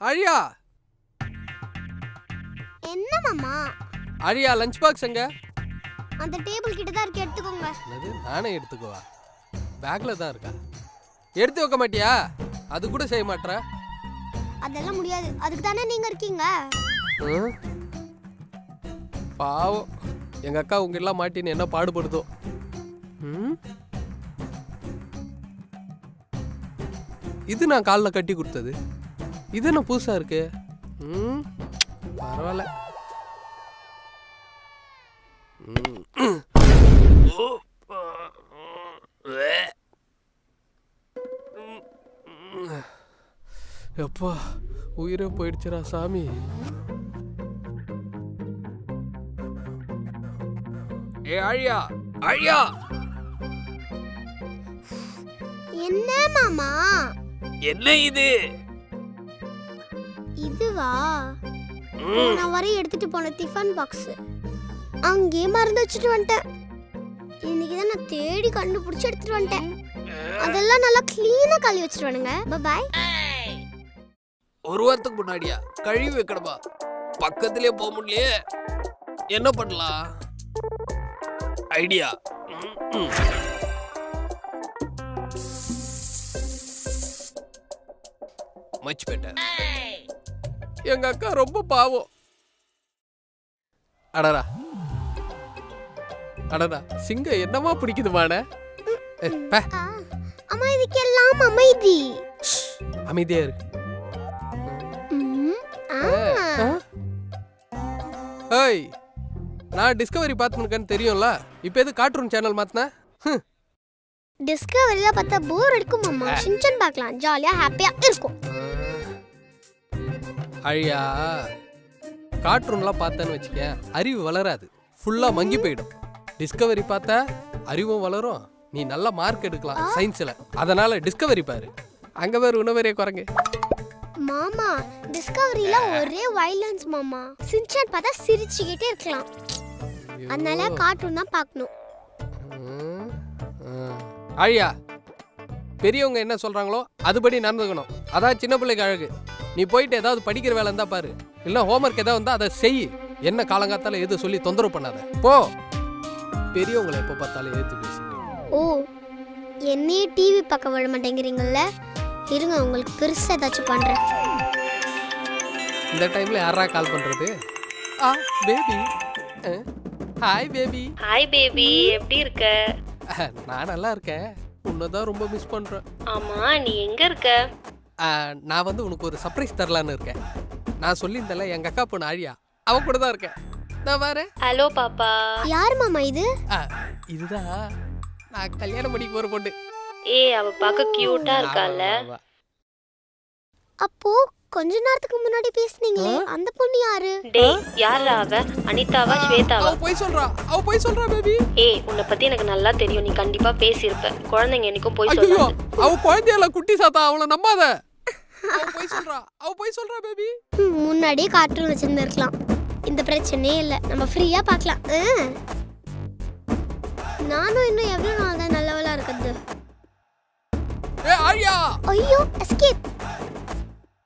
ஆழியா என்ன மாமா? ஆழியா லஞ்ச் பாக்ஸ் எங்க? அந்த டேபிள் கிட்ட தான் இருக்கு, எடுத்துக்கோங்க. என்னது? நானே எடுத்துக்குவா? பேக்ல தான் இருக்கா? எடுத்து வைக்க மாட்டியா? அது கூட செய்ய மாட்டற? அதெல்லாம் முடியாது, அதுக்கு தானே நீங்க இருக்கீங்க. பாவம், எங்க அக்கா உங்க எல்லாம் மாட்டின்னு என்ன பாடுபடுதோ. இது நான் காலில் கட்டி கொடுத்தது, இது என்ன புதுசா இருக்கு? பரவாயில்ல. எப்பா உயிரே போயிடுச்சுரா சாமி. ஏ ஆழியா, ஆழியா. என்ன மாமா? என்ன இது? இதுவா? நான் வரை எடுத்துட்டு போன டிஃபன் பாக்ஸ் அங்கேயே மறந்து வச்சுட்டு வந்துட்டேன். இன்னைக்கு தான் நான் தேடி கண்டுபிடிச்சு எடுத்துட்டு வந்துட்டேன். அதெல்லாம் நல்லா கிளீனா கழுவி வச்சுட்டு வானுங்க. பாய். ஒரு வாரத்துக்கு முன்னாடியா கழுவி வைக்கணுமா? பக்கத்திலே போக முடியலையே, என்ன பண்ணலாம்? ஐடியா. Much better. எங்க அக்கா ரொம்ப பாவம். அடடா அடடா, சிங்கம் என்னமா பிடிக்குதுமான? அம்மா இதுக்கெல்லாம் அமைதி. அமைதியா இருக்கு. ஏய், நான் டிஸ்கவரி பார்த்துருக்கேன்னு தெரியும்ல, இப்போ எது கார்ட்டூன் சேனல் மாத்தின? டிஸ்கவரியில பார்த்தா போர் அடிக்கும் மாமா. ஷின்சான் பார்க்கலாம், ஜாலியா ஹாப்பியா இருக்கும். அழியா, கார்ட்டூன்லாம் பார்த்தேன்னு வச்சுக்க, அறிவு வளராது, ஃபுல்லா மங்கி போயிடும். டிஸ்கவரி பார்த்தா அறிவும் வளரும், நீ நல்ல மார்க் எடுக்கலாம் சயின்ஸ்ல. அதனால டிஸ்கவரி பாரு, அங்க வேற உணவரே குரங்கு. மாமா டிஸ்கவரியில ஒரே வயலன்ஸ் மாமா. ஷின்சான் பார்த்தா சிரிச்சுக்கிட்டே இருக்கலாம், அதனால கார்ட்டூன் தான் பார்க்கணும். அழியா, பெரியவங்க என்ன சொல்றாங்களோ அதுபடி நடந்துக்கணும், அதான் சின்ன பிள்ளைக்கு அழகு. நீ போயிட்டு ஏதாவது படிக்கிற வேலை இருந்தா பாரு, இல்ல ஹோம்ஒர்க் ஏதாவது இருந்தா அதை செய். என்ன காலங்காத்தால எது சொல்லி தொந்தரவு பண்ணாத, போ. பெரியவங்களை எப்போ பார்த்தாலும் ஏத்து பேசுங்க. ஓ, என்னையே டிவி பார்க்க விட மாட்டேங்கிறீங்கல்ல, இருங்க உங்களுக்கு பெருசா ஏதாச்சும் பண்றேன். இந்த டைம்ல யாரா கால் பண்றது? Baby. Hi baby. Hi baby, எப்படி இருக்க? நான் நல்லா இருக்கேன், உன்னதான் ரொம்ப மிஸ் பண்றேன். ஆமா, நீ எங்க இருக்க? நான் வந்து உனக்கு ஒரு சர்ப்ரைஸ் தரலான்னு இருக்கேன். நான் சொல்லியிருந்தேன்ல, எங்க அக்கா பொண்ணு ஆழியா, அவ கூட தான் இருக்கேன். நான் வரேன். ஹலோ பாப்பா. யார் மாமா இது? இதுதான் நான் கல்யாணம் பண்ணிக்க போற பொண்ணு. அவ பார்க்க கியூட்டா இருக்கால. அப்போ கொஞ்ச நேரத்துக்கு முன்னாடி பேசுனீங்களே, அந்த பொண்ணு யாரு? டேய், யாரா அவ? அனிதாவா ஸ்வேதாவா? அவ போய் சொல்றா பேபி. உன்னை பத்தி எனக்கு நல்லா தெரியும், நீ கண்டிப்பா பேசியிருப்ப. குழந்தைங்க என்னைக்கும் போய் ஐயோ, சொல்லாது. அவ குழந்தையில குட்டி சாத்தா, அவளை நம்பாத. அவ போய் சொல்றா பேபி. முன்னாடியே கார்ட்டூன் வச்சிருந்திருக்கலாம், இந்த பிரச்சனையே இல்ல, நம்ம ஃப்ரீயா பார்க்கலாம். நானும் இன்னும் எவ்வளவு நாள் தான் நல்லவளா இருக்குது. ஆழியா. ஐயோ, எஸ்கேப்.